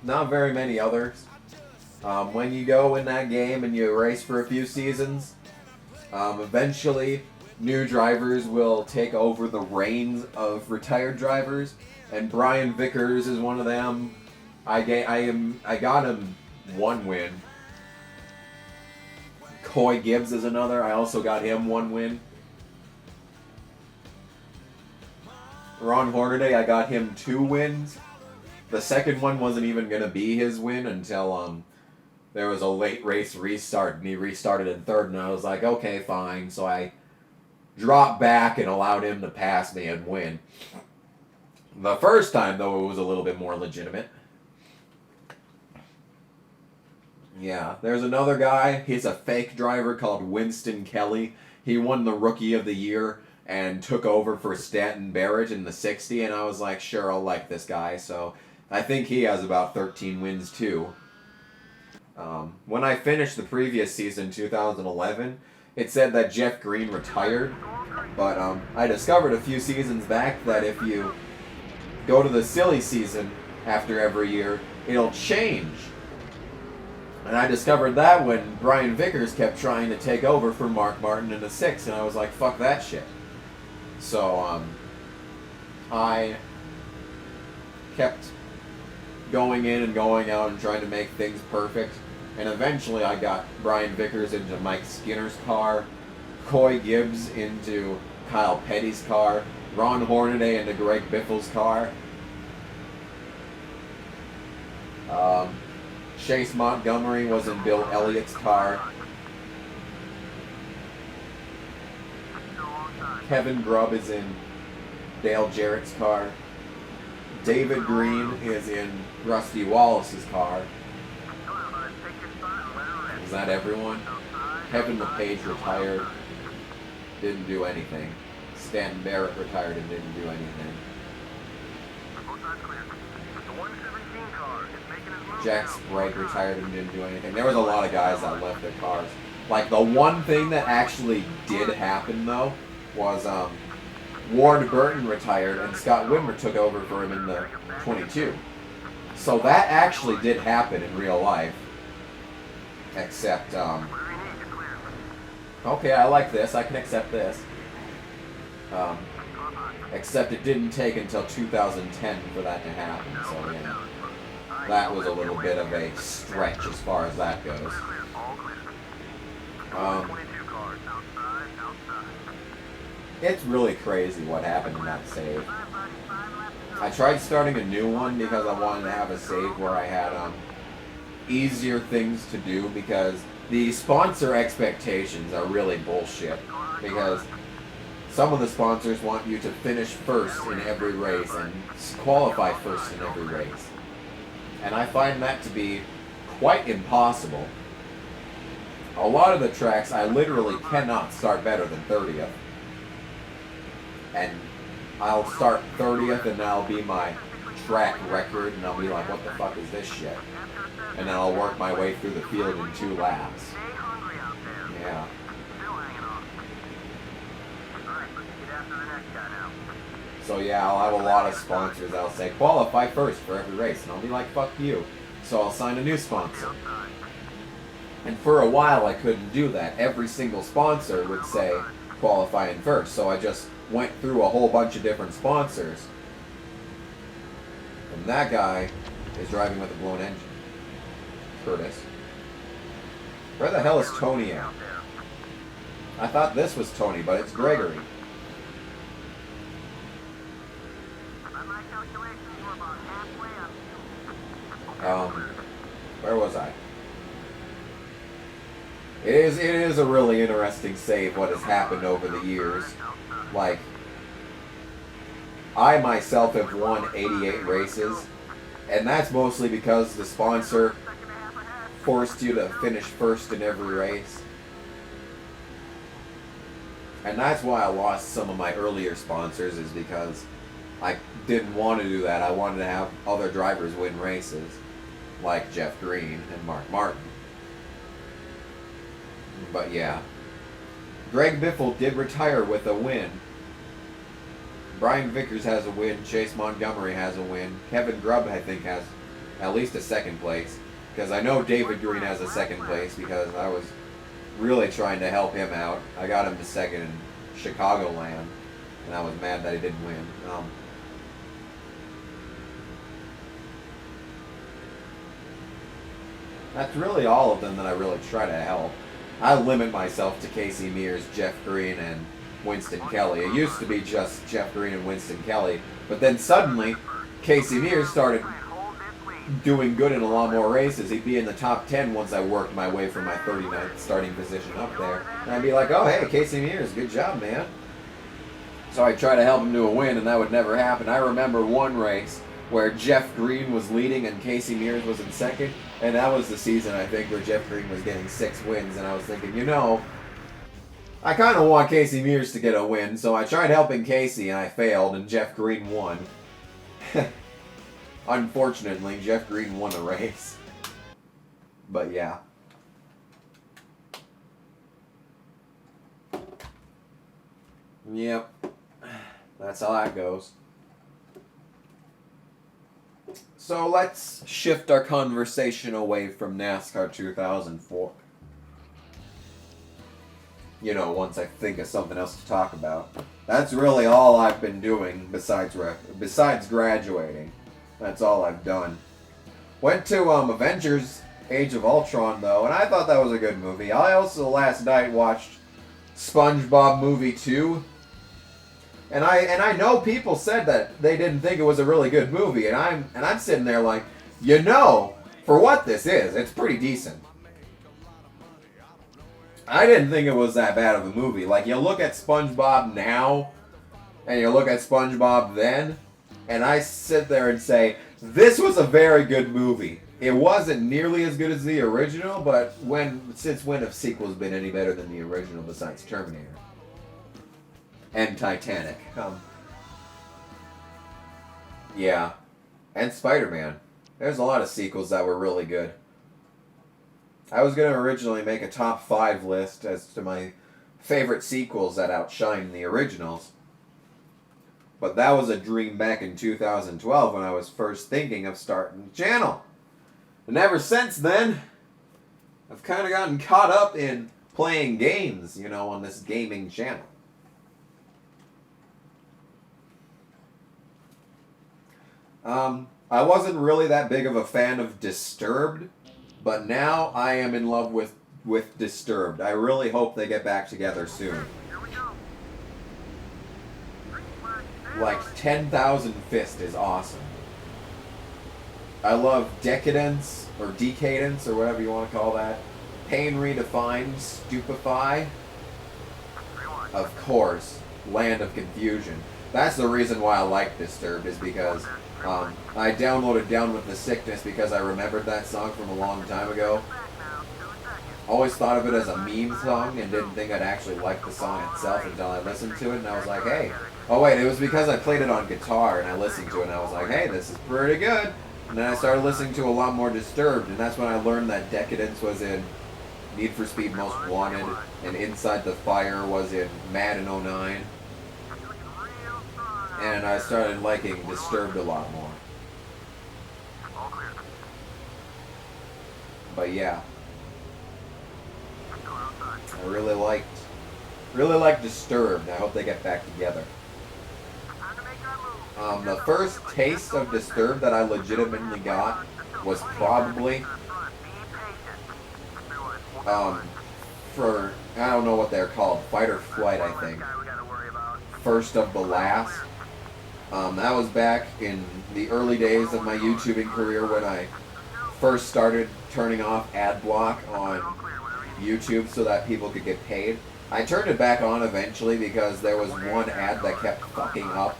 not very many others. When you go in that game and you race for a few seasons, eventually new drivers will take over the reins of retired drivers, and Brian Vickers is one of them. I got him one win. Coy Gibbs is another. I also got him one win. Ron Hornaday, I got him 2 wins. The second one wasn't even going to be his win until there was a late race restart, and he restarted in third, and I was like, okay, fine. So I dropped back and allowed him to pass me and win. The first time, though, it was a little bit more legitimate. Yeah, there's another guy. He's a fake driver called Winston Kelly. He won the Rookie of the Year and took over for Stanton Barrett in the 60, and I was like, sure, I'll like this guy. So I think he has about 13 wins, too. When I finished the previous season, 2011, it said that Jeff Green retired, but I discovered a few seasons back that if you go to the silly season after every year, it'll change. And I discovered that when Brian Vickers kept trying to take over for Mark Martin in the 6, and I was like, fuck that shit. So, I kept going in and going out and trying to make things perfect. And eventually I got Brian Vickers into Mike Skinner's car, Coy Gibbs into Kyle Petty's car, Ron Hornaday into Greg Biffle's car. Chase Montgomery was in Bill Elliott's car. Kevin Grubb is in Dale Jarrett's car. David Green is in Rusty Wallace's car. Is that everyone? Kevin LePage retired. Didn't do anything. Stanton Barrett retired and didn't do anything. Jack Sprague retired and didn't do anything. There was a lot of guys that left their cars. Like, the one thing that actually did happen, though, was Ward Burton retired and Scott Wimmer took over for him in the 22. So that actually did happen in real life. Except, okay, I like this. I can accept this. Except it didn't take until 2010 for that to happen. So, yeah. That was a little bit of a stretch as far as that goes. It's really crazy what happened in that save. I tried starting a new one because I wanted to have a save where I had easier things to do, because the sponsor expectations are really bullshit, because some of the sponsors want you to finish first in every race and qualify first in every race. And I find that to be quite impossible. A lot of the tracks I literally cannot start better than 30th. And I'll start 30th and that'll be my track record, and I'll be like, what the fuck is this shit? And then I'll work my way through the field in 2 laps. Yeah. So yeah, I'll have a lot of sponsors that'll say, qualify first for every race. And I'll be like, fuck you. So I'll sign a new sponsor. And for a while I couldn't do that. Every single sponsor would say, qualifying first. So I just went through a whole bunch of different sponsors. And that guy is driving with a blown engine. Curtis. Where the hell is Tony at? I thought this was Tony, but it's Gregory. Where was I? It is a really interesting save what has happened over the years. Like, I myself have won 88 races, and that's mostly because the sponsor forced you to finish first in every race. And that's why I lost some of my earlier sponsors, is because I didn't want to do that. I wanted to have other drivers win races, like Jeff Green and Mark Martin. But yeah. Greg Biffle did retire with a win. Brian Vickers has a win. Chase Montgomery has a win. Kevin Grubb, I think, has at least a second place. Because I know David Green has a second place because I was really trying to help him out. I got him to second in Chicagoland, and I was mad that he didn't win. That's really all of them that I really try to help. I limit myself to Casey Mears, Jeff Green, and Winston Kelly. It used to be just Jeff Green and Winston Kelly, but then suddenly Casey Mears started doing good in a lot more races. He'd be in the top 10 once I worked my way from my 39th starting position up there. And I'd be like, oh, hey, Casey Mears, good job, man. So I'd try to help him to a win, and that would never happen. I remember one race where Jeff Green was leading and Casey Mears was in second, and that was the season, I think, where Jeff Green was getting 6 wins, and I was thinking, you know, I kind of want Casey Mears to get a win, so I tried helping Casey, and I failed, and Jeff Green won. Unfortunately, Jeff Green won the race. But yeah. Yep. That's how that goes. So let's shift our conversation away from NASCAR 2004. You know, once I think of something else to talk about. That's really all I've been doing besides graduating. That's all I've done. Went to Avengers Age of Ultron, though, and I thought that was a good movie. I also last night watched SpongeBob Movie 2. And I know people said that they didn't think it was a really good movie, and I'm sitting there like, you know, for what this is, it's pretty decent. I didn't think it was that bad of a movie. Like, you look at SpongeBob now, and you look at SpongeBob then, and I sit there and say, this was a very good movie. It wasn't nearly as good as the original, but since when have sequels been any better than the original besides Terminator? And Titanic. Yeah. And Spider-Man. There's a lot of sequels that were really good. I was going to originally make a top 5 list as to my favorite sequels that outshine the originals. But that was a dream back in 2012 when I was first thinking of starting the channel. And ever since then, I've kind of gotten caught up in playing games, you know, on this gaming channel. I wasn't really that big of a fan of Disturbed, but now I am in love with Disturbed. I really hope they get back together soon. Like, 10,000 Fist is awesome. I love Decadence, or Decadence, or whatever you want to call that. Pain Redefined, Stupefy. Of course, Land of Confusion. That's the reason why I like Disturbed, is because I downloaded Down With the Sickness because I remembered that song from a long time ago. Always thought of it as a meme song and didn't think I'd actually like the song itself until I listened to it, and I was like, hey. Oh wait, it was because I played it on guitar and I listened to it and I was like, hey, this is pretty good. And then I started listening to a lot more Disturbed, and that's when I learned that Decadence was in Need for Speed Most Wanted, and Inside the Fire was in Madden 09. And I started liking Disturbed a lot more. But yeah. I really liked Disturbed. I hope they get back together. The first taste of Disturbed that I legitimately got was probably for, I don't know what they're called, Fight or Flight, I think. First of the Last. That was back in the early days of my YouTubing career when I first started turning off ad block on YouTube so that people could get paid. I turned it back on eventually because there was one ad that kept fucking up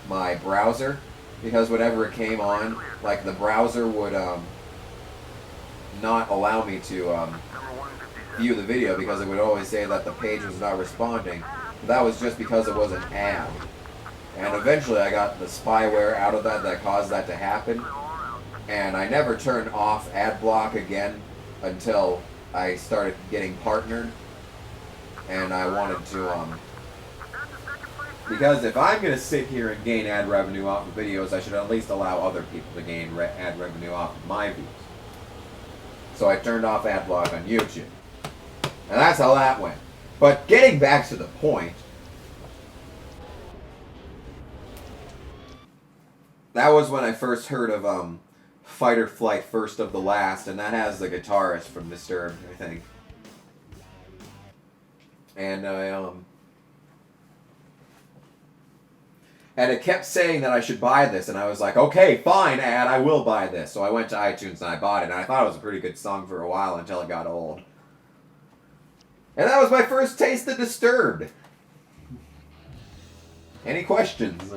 my browser, because whenever it came on, like, the browser would not allow me to view the video because it would always say that the page was not responding. But that was just because it was an ad. And eventually I got the spyware out of that caused that to happen, and I never turned off ad block again until I started getting partnered, and I wanted to Because if I'm going to sit here and gain ad revenue off of videos, I should at least allow other people to gain ad revenue off of my views. So I turned off ad block on YouTube. And that's how that went. But getting back to the point, that was when I first heard of Fight or Flight First of the Last, and that has the guitarist from Disturbed, I think. And and it kept saying that I should buy this, and I was like, okay, fine, ad, I will buy this. So I went to iTunes and I bought it, and I thought it was a pretty good song for a while until it got old. And that was my first taste of Disturbed. Any questions?